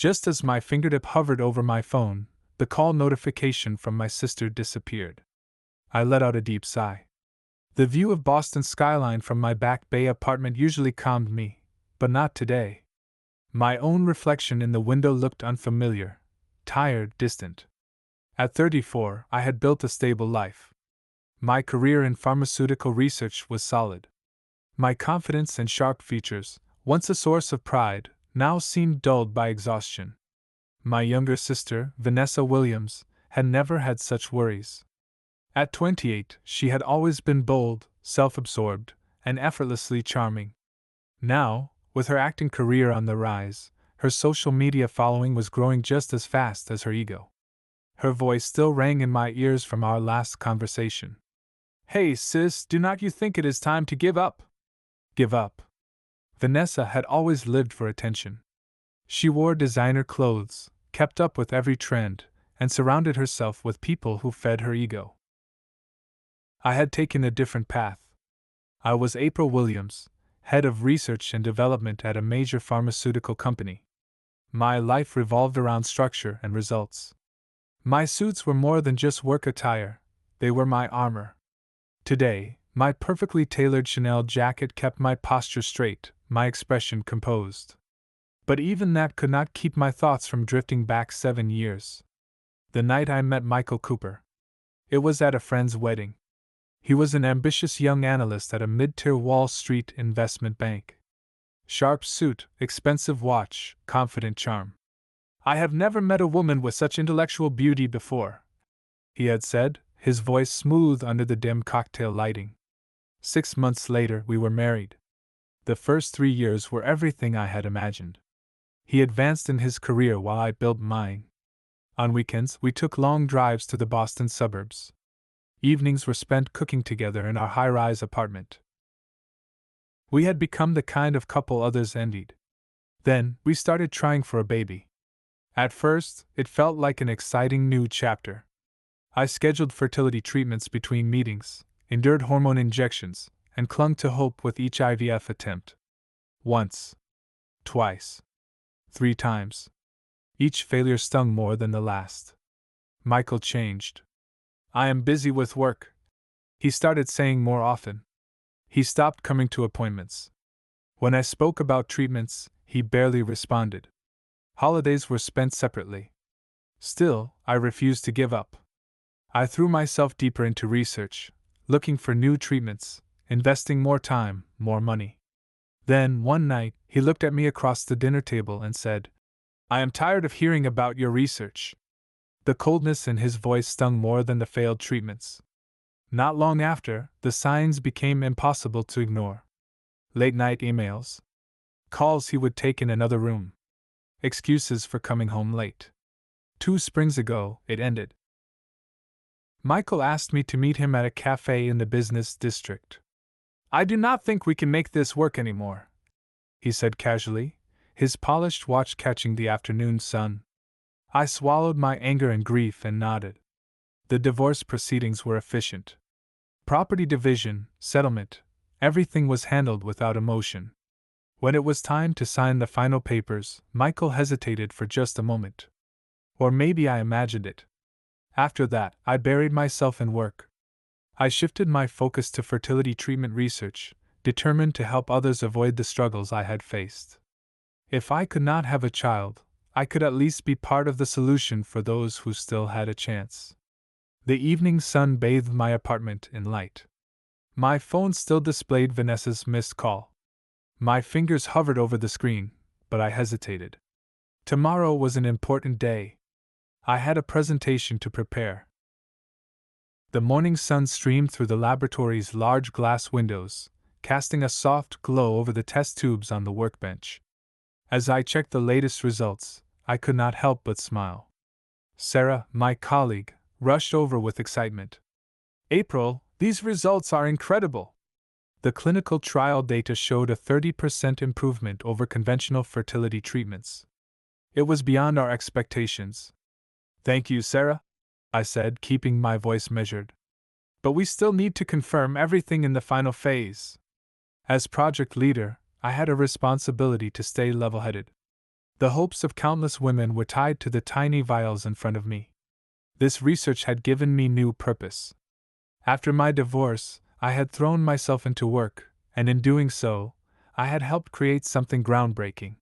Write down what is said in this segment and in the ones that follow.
Just as my fingertip hovered over my phone, the call notification from my sister disappeared. I let out a deep sigh. The view of Boston's skyline from my Back Bay apartment usually calmed me, but not today. My own reflection in the window looked unfamiliar, tired, distant. At 34, I had built a stable life. My career in pharmaceutical research was solid. My confidence and sharp features, once a source of pride, now seemed dulled by exhaustion. My younger sister, Vanessa Williams, had never had such worries. At 28, she had always been bold, self-absorbed, and effortlessly charming. Now, with her acting career on the rise, her social media following was growing just as fast as her ego. Her voice still rang in my ears from our last conversation. "Hey sis, do not you think it is time to give up?" Give up. Vanessa had always lived for attention. She wore designer clothes, kept up with every trend, and surrounded herself with people who fed her ego. I had taken a different path. I was April Williams, head of research and development at a major pharmaceutical company. My life revolved around structure and results. My suits were more than just work attire, they were my armor. Today, my perfectly tailored Chanel jacket kept my posture straight, my expression composed. But even that could not keep my thoughts from drifting back 7 years. The night I met Michael Cooper. It was at a friend's wedding. He was an ambitious young analyst at a mid-tier Wall Street investment bank. Sharp suit, expensive watch, confident charm. "I have never met a woman with such intellectual beauty before," he had said, his voice smooth under the dim cocktail lighting. 6 months later, we were married. The first 3 years were everything I had imagined. He advanced in his career while I built mine. On weekends, we took long drives to the Boston suburbs. Evenings were spent cooking together in our high-rise apartment. We had become the kind of couple others envied. Then, we started trying for a baby. At first, it felt like an exciting new chapter. I scheduled fertility treatments between meetings, endured hormone injections, and clung to hope with each IVF attempt. Once. Twice. 3 times. Each failure stung more than the last. Michael changed. "I am busy with work," he started saying more often. He stopped coming to appointments. When I spoke about treatments, he barely responded. Holidays were spent separately. Still, I refused to give up. I threw myself deeper into research, looking for new treatments, investing more time, more money. Then, one night, he looked at me across the dinner table and said, "I am tired of hearing about your research." The coldness in his voice stung more than the failed treatments. Not long after, the signs became impossible to ignore. Late-night emails. Calls he would take in another room. Excuses for coming home late. 2 springs ago, it ended. Michael asked me to meet him at a cafe in the business district. "I do not think we can make this work anymore," he said casually, his polished watch catching the afternoon sun. I swallowed my anger and grief and nodded. The divorce proceedings were efficient. Property division, settlement, everything was handled without emotion. When it was time to sign the final papers, Michael hesitated for just a moment. Or maybe I imagined it. After that, I buried myself in work. I shifted my focus to fertility treatment research, determined to help others avoid the struggles I had faced. If I could not have a child, I could at least be part of the solution for those who still had a chance. The evening sun bathed my apartment in light. My phone still displayed Vanessa's missed call. My fingers hovered over the screen, but I hesitated. Tomorrow was an important day. I had a presentation to prepare. The morning sun streamed through the laboratory's large glass windows, casting a soft glow over the test tubes on the workbench. As I checked the latest results, I could not help but smile. Sarah, my colleague, rushed over with excitement. "April, these results are incredible!" The clinical trial data showed a 30% improvement over conventional fertility treatments. It was beyond our expectations. "Thank you, Sarah," I said, keeping my voice measured. "But we still need to confirm everything in the final phase." As project leader, I had a responsibility to stay level-headed. The hopes of countless women were tied to the tiny vials in front of me. This research had given me new purpose. After my divorce, I had thrown myself into work, and in doing so, I had helped create something groundbreaking.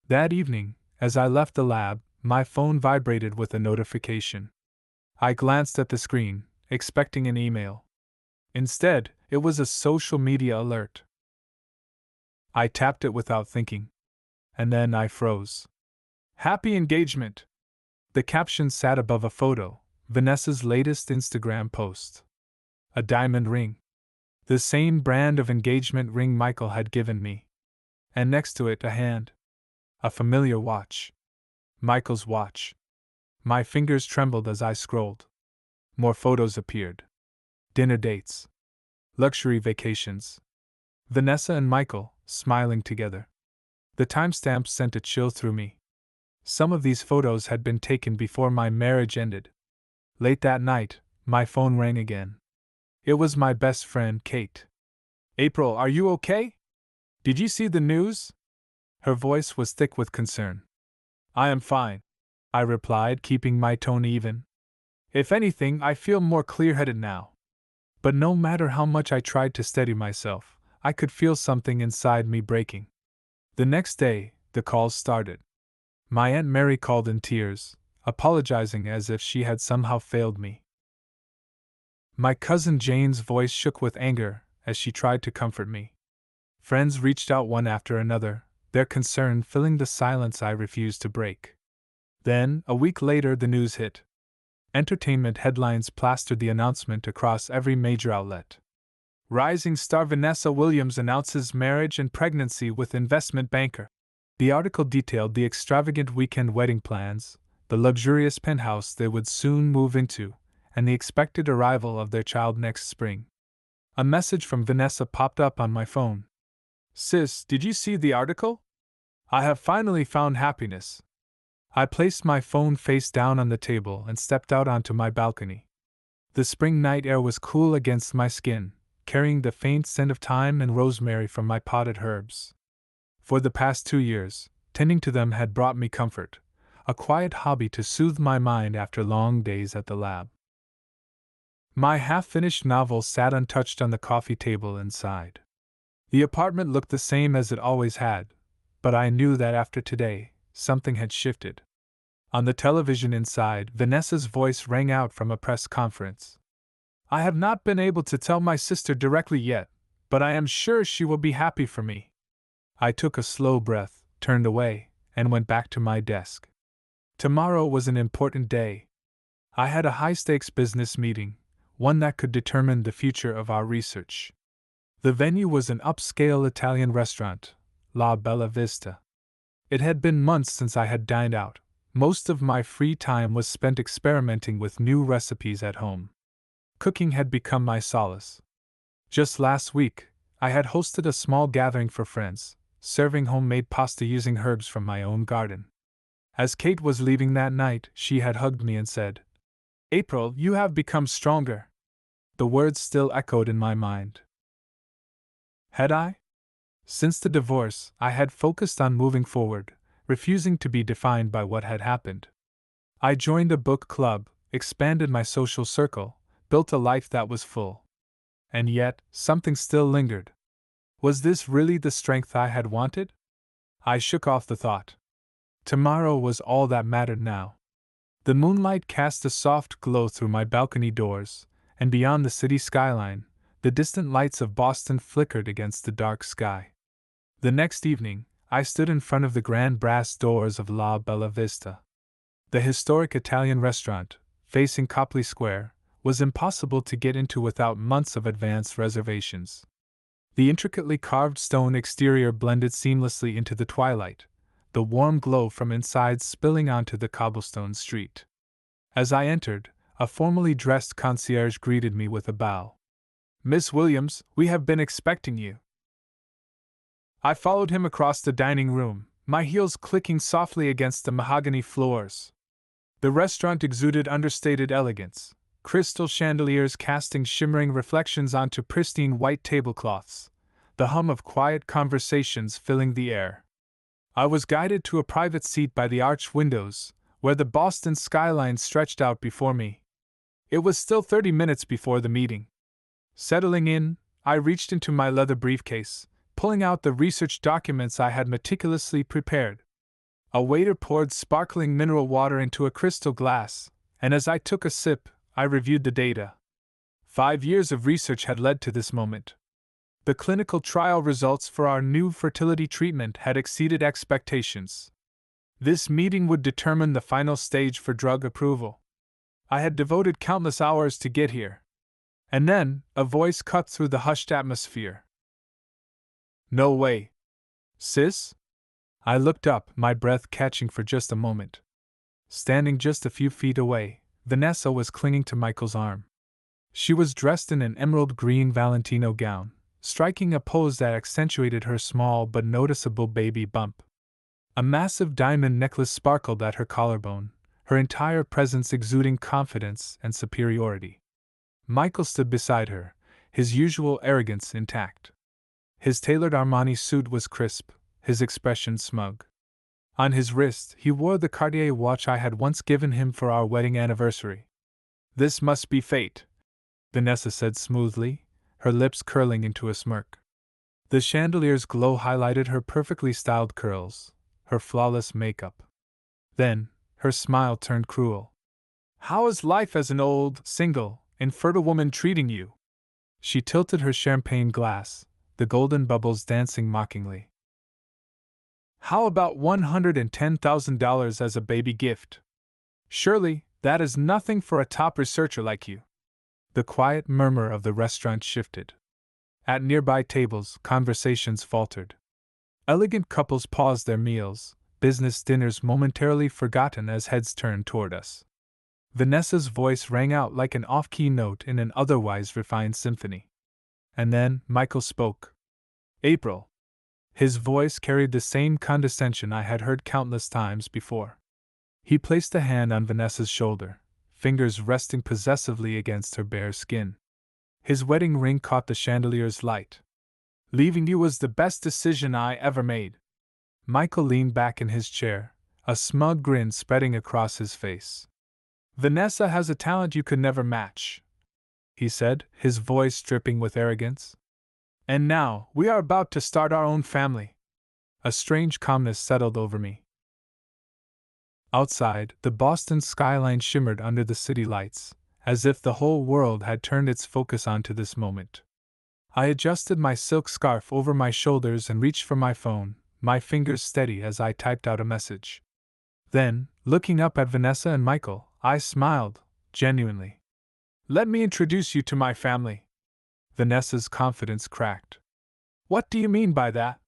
That evening, as I left the lab, my phone vibrated with a notification. I glanced at the screen, expecting an email. Instead, it was a social media alert. I tapped it without thinking. And then I froze. Happy engagement! The caption sat above a photo, Vanessa's latest Instagram post. A diamond ring. The same brand of engagement ring Michael had given me. And next to it, a hand. A familiar watch. Michael's watch. My fingers trembled as I scrolled. More photos appeared. Dinner dates. Luxury vacations. Vanessa and Michael, smiling together. The timestamps sent a chill through me. Some of these photos had been taken before my marriage ended. Late that night, my phone rang again. It was my best friend, Kate. April, are you okay? Did you see the news? Her voice was thick with concern. I am fine, I replied, keeping my tone even. If anything, I feel more clear-headed now. But no matter how much I tried to steady myself, I could feel something inside me breaking. The next day, the calls started. My Aunt Mary called in tears, apologizing as if she had somehow failed me. My cousin Jane's voice shook with anger as she tried to comfort me. Friends reached out one after another, their concern filling the silence I refused to break. Then, a week later, the news hit. Entertainment headlines plastered the announcement across every major outlet. Rising star Vanessa Williams announces marriage and pregnancy with investment banker. The article detailed the extravagant weekend wedding plans, the luxurious penthouse they would soon move into, and the expected arrival of their child next spring. A message from Vanessa popped up on my phone. Sis, did you see the article? I have finally found happiness. I placed my phone face down on the table and stepped out onto my balcony. The spring night air was cool against my skin, carrying the faint scent of thyme and rosemary from my potted herbs. For the past 2 years, tending to them had brought me comfort, a quiet hobby to soothe my mind after long days at the lab. My half-finished novel sat untouched on the coffee table inside. The apartment looked the same as it always had, but I knew that after today, something had shifted. On the television inside, Vanessa's voice rang out from a press conference. I have not been able to tell my sister directly yet, but I am sure she will be happy for me. I took a slow breath, turned away, and went back to my desk. Tomorrow was an important day. I had a high-stakes business meeting, one that could determine the future of our research. The venue was an upscale Italian restaurant, La Bella Vista. It had been months since I had dined out. Most of my free time was spent experimenting with new recipes at home. Cooking had become my solace. Just last week, I had hosted a small gathering for friends, serving homemade pasta using herbs from my own garden. As Kate was leaving that night, she had hugged me and said, April, you have become stronger. The words still echoed in my mind. Had I? Since the divorce, I had focused on moving forward, refusing to be defined by what had happened. I joined a book club, expanded my social circle, built a life that was full. And yet, something still lingered. Was this really the strength I had wanted? I shook off the thought. Tomorrow was all that mattered now. The moonlight cast a soft glow through my balcony doors, and beyond the city skyline, the distant lights of Boston flickered against the dark sky. The next evening, I stood in front of the grand brass doors of La Bella Vista. The historic Italian restaurant, facing Copley Square, was impossible to get into without months of advance reservations. The intricately carved stone exterior blended seamlessly into the twilight, the warm glow from inside spilling onto the cobblestone street. As I entered, a formally dressed concierge greeted me with a bow. Miss Williams, we have been expecting you. I followed him across the dining room, my heels clicking softly against the mahogany floors. The restaurant exuded understated elegance, crystal chandeliers casting shimmering reflections onto pristine white tablecloths, the hum of quiet conversations filling the air. I was guided to a private seat by the arched windows, where the Boston skyline stretched out before me. It was still 30 minutes before the meeting. Settling in, I reached into my leather briefcase, pulling out the research documents I had meticulously prepared. A waiter poured sparkling mineral water into a crystal glass, and as I took a sip, I reviewed the data. 5 years of research had led to this moment. The clinical trial results for our new fertility treatment had exceeded expectations. This meeting would determine the final stage for drug approval. I had devoted countless hours to get here. And then, a voice cut through the hushed atmosphere. "No way. Sis?" I looked up, my breath catching for just a moment. Standing just a few feet away, Vanessa was clinging to Michael's arm. She was dressed in an emerald green Valentino gown, striking a pose that accentuated her small but noticeable baby bump. A massive diamond necklace sparkled at her collarbone, her entire presence exuding confidence and superiority. Michael stood beside her, his usual arrogance intact. His tailored Armani suit was crisp, his expression smug. On his wrist, he wore the Cartier watch I had once given him for our wedding anniversary. "This must be fate," Vanessa said smoothly, her lips curling into a smirk. The chandelier's glow highlighted her perfectly styled curls, her flawless makeup. Then, her smile turned cruel. "How is life as an old, single, infertile woman treating you?" She tilted her champagne glass, the golden bubbles dancing mockingly. "How about $110,000 as a baby gift? Surely, that is nothing for a top researcher like you." The quiet murmur of the restaurant shifted. At nearby tables, conversations faltered. Elegant couples paused their meals, business dinners momentarily forgotten as heads turned toward us. Vanessa's voice rang out like an off-key note in an otherwise refined symphony. And then, Michael spoke. "April." His voice carried the same condescension I had heard countless times before. He placed a hand on Vanessa's shoulder, fingers resting possessively against her bare skin. His wedding ring caught the chandelier's light. "Leaving you was the best decision I ever made." Michael leaned back in his chair, a smug grin spreading across his face. "Vanessa has a talent you could never match," he said, his voice dripping with arrogance. "And now, we are about to start our own family." A strange calmness settled over me. Outside, the Boston skyline shimmered under the city lights, as if the whole world had turned its focus onto this moment. I adjusted my silk scarf over my shoulders and reached for my phone, my fingers steady as I typed out a message. Then, looking up at Vanessa and Michael, I smiled, genuinely. "Let me introduce you to my family." Vanessa's confidence cracked. "What do you mean by that?"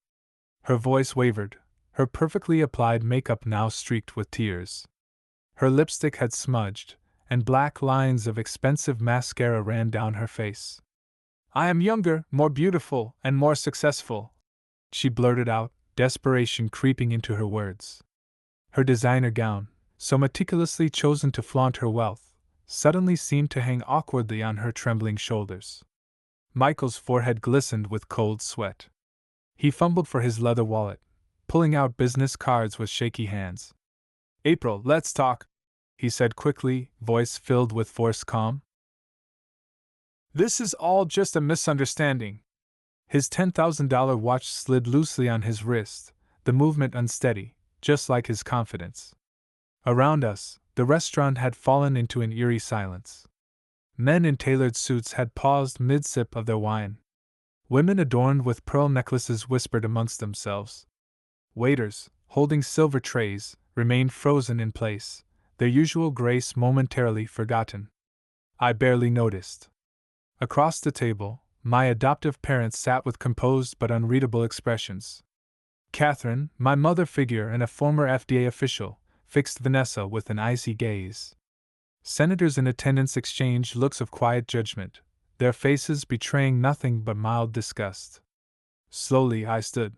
Her voice wavered, her perfectly applied makeup now streaked with tears. Her lipstick had smudged, and black lines of expensive mascara ran down her face. "I am younger, more beautiful, and more successful," she blurted out, desperation creeping into her words. Her designer gown, so meticulously chosen to flaunt her wealth, suddenly seemed to hang awkwardly on her trembling shoulders. Michael's forehead glistened with cold sweat. He fumbled for his leather wallet, pulling out business cards with shaky hands. "April, let's talk," he said quickly, voice filled with forced calm. "This is all just a misunderstanding." His $10,000 watch slid loosely on his wrist, the movement unsteady, just like his confidence. Around us, the restaurant had fallen into an eerie silence. Men in tailored suits had paused mid-sip of their wine. Women adorned with pearl necklaces whispered amongst themselves. Waiters, holding silver trays, remained frozen in place, their usual grace momentarily forgotten. I barely noticed. Across the table, my adoptive parents sat with composed but unreadable expressions. Catherine, my mother figure and a former FDA official, fixed Vanessa with an icy gaze. Senators in attendance exchanged looks of quiet judgment, their faces betraying nothing but mild disgust. Slowly I stood.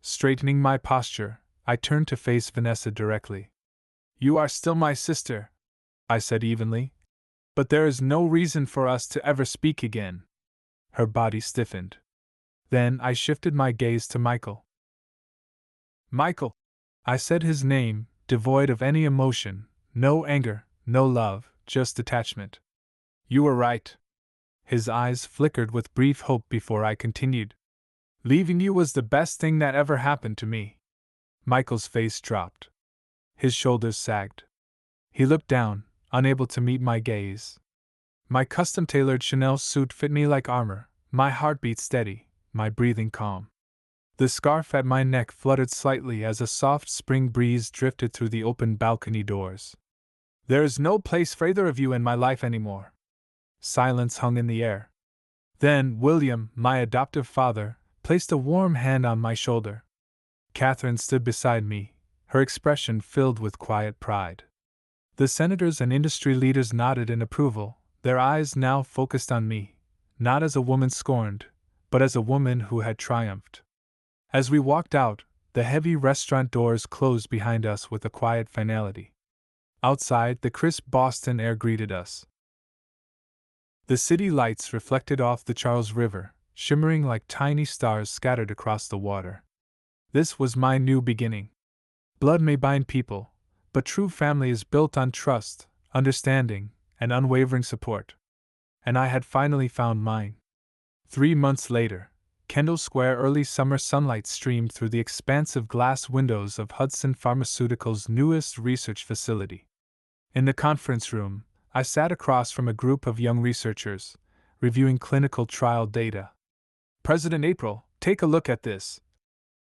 Straightening my posture, I turned to face Vanessa directly. "You are still my sister," I said evenly. "But there is no reason for us to ever speak again." Her body stiffened. Then I shifted my gaze to Michael. Michael! I said his name, devoid of any emotion, no anger, no love, just detachment. You were right. His eyes flickered with brief hope before I continued. Leaving you was the best thing that ever happened to me. Michael's face dropped. His shoulders sagged. He looked down, unable to meet my gaze. My custom-tailored Chanel suit fit me like armor, my heartbeat steady, my breathing calm. The scarf at my neck fluttered slightly as a soft spring breeze drifted through the open balcony doors. There is no place for either of you in my life anymore. Silence hung in the air. Then William, my adoptive father, placed a warm hand on my shoulder. Catherine stood beside me, her expression filled with quiet pride. The senators and industry leaders nodded in approval, their eyes now focused on me, not as a woman scorned, but as a woman who had triumphed. As we walked out, the heavy restaurant doors closed behind us with a quiet finality. Outside, the crisp Boston air greeted us. The city lights reflected off the Charles River, shimmering like tiny stars scattered across the water. This was my new beginning. Blood may bind people, but true family is built on trust, understanding, and unwavering support. And I had finally found mine. 3 months later, Kendall Square early summer sunlight streamed through the expansive glass windows of Hudson Pharmaceuticals' newest research facility. In the conference room, I sat across from a group of young researchers, reviewing clinical trial data. President April, take a look at this.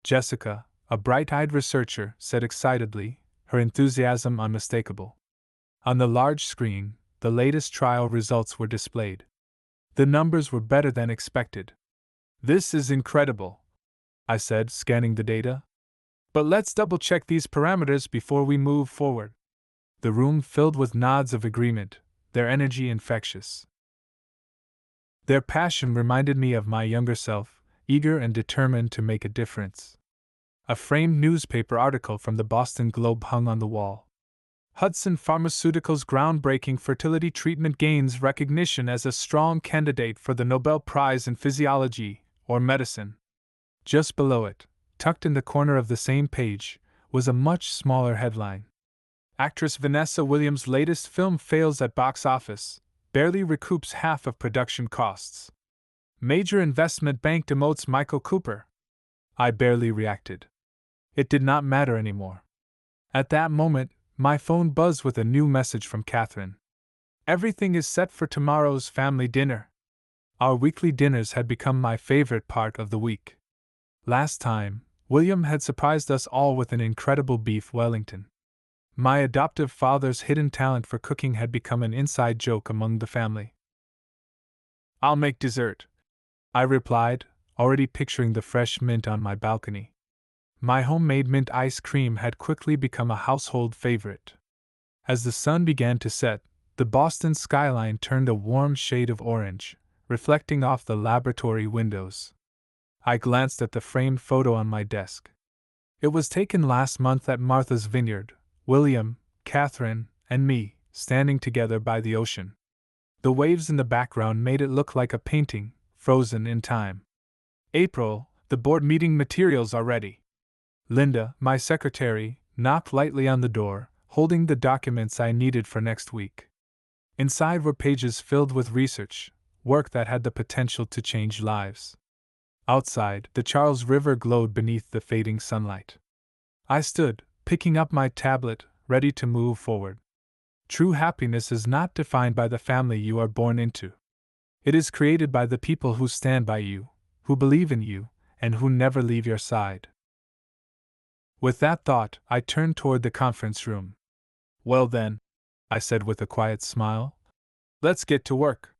Jessica, a bright-eyed researcher, said excitedly, her enthusiasm unmistakable. On the large screen, the latest trial results were displayed. The numbers were better than expected. This is incredible, I said, scanning the data. But let's double-check these parameters before we move forward. The room filled with nods of agreement, their energy infectious. Their passion reminded me of my younger self, eager and determined to make a difference. A framed newspaper article from the Boston Globe hung on the wall. Hudson Pharmaceuticals' groundbreaking fertility treatment gains recognition as a strong candidate for the Nobel Prize in Physiology or Medicine. Just below it, tucked in the corner of the same page, was a much smaller headline. Actress Vanessa Williams' latest film fails at box office, barely recoups half of production costs. Major investment bank demotes Michael Cooper. I barely reacted. It did not matter anymore. At that moment, my phone buzzed with a new message from Catherine. Everything is set for tomorrow's family dinner. Our weekly dinners had become my favorite part of the week. Last time, William had surprised us all with an incredible beef Wellington. My adoptive father's hidden talent for cooking had become an inside joke among the family. I'll make dessert, I replied, already picturing the fresh mint on my balcony. My homemade mint ice cream had quickly become a household favorite. As the sun began to set, the Boston skyline turned a warm shade of orange, reflecting off the laboratory windows. I glanced at the framed photo on my desk. It was taken last month at Martha's Vineyard, William, Catherine, and me, standing together by the ocean. The waves in the background made it look like a painting, frozen in time. April, the board meeting materials are ready. Linda, my secretary, knocked lightly on the door, holding the documents I needed for next week. Inside were pages filled with research, work that had the potential to change lives. Outside, the Charles River glowed beneath the fading sunlight. I stood, picking up my tablet, ready to move forward. True happiness is not defined by the family you are born into. It is created by the people who stand by you, who believe in you, and who never leave your side. With that thought, I turned toward the conference room. Well then, I said with a quiet smile, let's get to work.